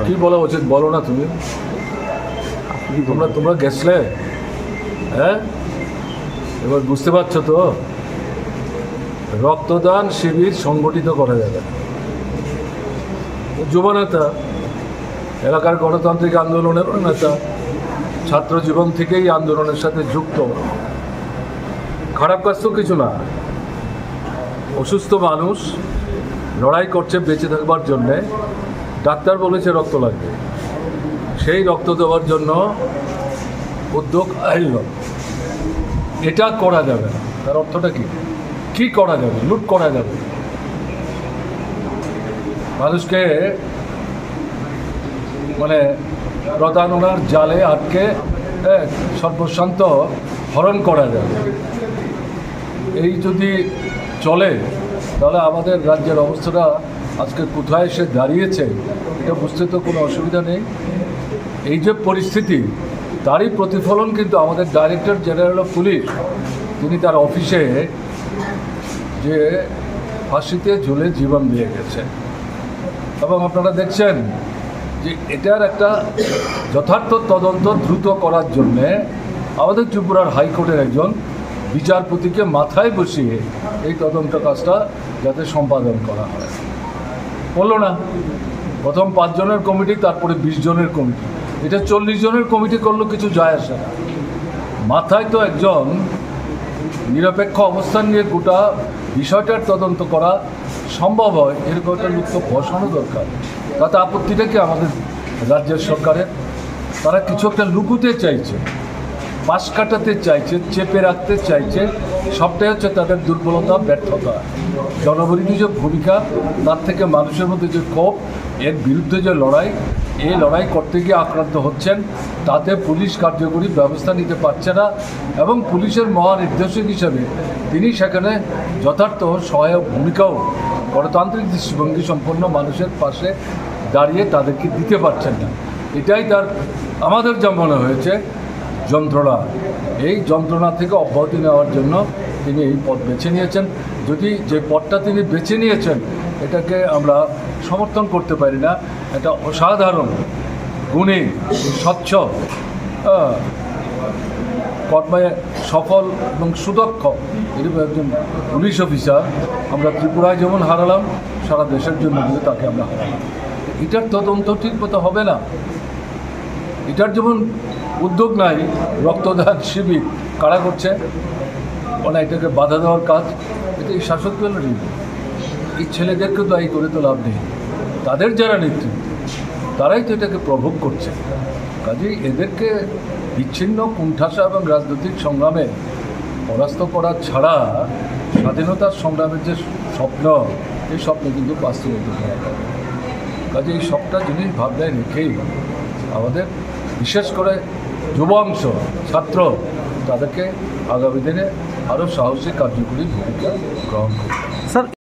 কি বলা উচিত বলো না তুমি? তোমরা গেছলে, হ্যাঁ? এবার বুঝতে পারছো তো, রক্তদান শিবির সংগঠিত করা যাবে। যুব নেতা, এলাকার গণতান্ত্রিক আন্দোলনের নেতা, ছাত্র জীবন থেকেই আন্দোলনের সাথে যুক্ত। খারাপ কাজ তো কিছু না। অসুস্থ মানুষ লড়াই করছে বেঁচে থাকবার জন্যে, ডাক্তার বলেছে রক্ত লাগবে, সেই রক্ত দেওয়ার জন্য উদ্যোগ আইল। এটা করা যাবে না। তার অর্থটা কি করা যাবে? লুট করা যাবে, মানুষকে মানে প্রতারণার জালে আটকে সর্বশান্ত হরণ করা যাবে। এই যদি চলে তাহলে আমাদের রাজ্যের অবস্থাটা আজকে কোথায় এসে দাঁড়িয়েছে এটা বুঝতে তো কোনো অসুবিধা নেই। এই যে পরিস্থিতি, তারই প্রতিফলন কিন্তু আমাদের ডাইরেক্টর জেনারেল অফ পুলিশ, তিনি তার অফিসে যে ফাঁসিতে ঝুলে জীবন দিয়ে গেছে। এবং আপনারা দেখছেন যে এটার একটা যথার্থ তদন্ত দ্রুত করার জন্যে আমাদের ত্রিপুরার হাইকোর্টের একজন বিচারপতিকে মাথায় বসিয়ে এই তদন্ত কাজটা যাতে সম্পাদন করা হয়। বললো না, প্রথম 5 জনের কমিটি, তারপরে 20 জনের কমিটি, এটা 40 জনের কমিটি করলেও কিছু যায় আসে না। মাথায় তো একজন নিরপেক্ষ অবস্থান নিয়ে গোটা বিষয়টার তদন্ত করা সম্ভব হয়, এরকম একটা লোক তো বসানো দরকার। তাতে আপত্তিটা কি আমাদের রাজ্যের সরকারের? তারা কিছু একটা লুকুতে চাইছে, পাশ কাটাতে চাইছে, চেপে রাখতে চাইছে। সবটাই হচ্ছে তাদের দুর্বলতা, ব্যর্থতা। জনবিরোধী যে ভূমিকা, তার থেকে মানুষের মধ্যে যে ক্ষোভ, এর বিরুদ্ধে যে লড়াই, এই লড়াই করতে গিয়ে আক্রান্ত হচ্ছেন। তাতে পুলিশ কার্যকরী ব্যবস্থা নিতে পারছে না এবং পুলিশের মহানির্দেশক হিসেবে তিনি সেখানে যথার্থ সহায়ক ভূমিকাও গণতান্ত্রিক দৃষ্টিভঙ্গি সম্পন্ন মানুষের পাশে দাঁড়িয়ে তাদেরকে দিতে পারছেন না। এটাই তার আমাদের যা মনে হয়েছে যন্ত্রণা। এই যন্ত্রণা থেকে অব্যাহতি নেওয়ার জন্য তিনি এই পথ বেছে নিয়েছেন। যদি যে পথটা তিনি বেছে নিয়েছেন এটাকে আমরা সমর্থন করতে পারি না। এটা অসাধারণ গুণী, স্বচ্ছ, কর্মে সফল এবং সুদক্ষ এরকম একজন পুলিশ অফিসার আমরা ত্রিপুরায় যেমন হারালাম, সারা দেশের জন্য কিন্তু তাকে আমরা হারালাম। এটার তদন্ত ঠিক মতো হবে না। এটার যেমন উদ্যোগ নাই, রক্তদান শিবির কারা করছে, মানে এটাকে বাধা দেওয়ার কাজ, এটা এই শাসক দলেরই। এই ছেলেদেরকে তো এই করে তো লাভ নেই। তাদের যারা নেতৃত্ব, তারাই তো এটাকে প্রভোগ করছে। কাজেই এদেরকে বিচ্ছিন্ন, কুণ্ঠাসা এবং রাজনৈতিক সংগ্রামে পরাস্ত করা ছাড়া স্বাধীনতার সংগ্রামের যে স্বপ্ন, এই স্বপ্ন কিন্তু বাস্তবায়িত করা যাবে। কাজে এই সবটা জিনিস ভাবনায় রেখেই আমাদের বিশেষ করে যুব অংশ, ছাত্র, তাদেরকে আগামী দিনে আরও সাহসী কার্যকরী ভূমিকা গ্রহণ করবে। স্যার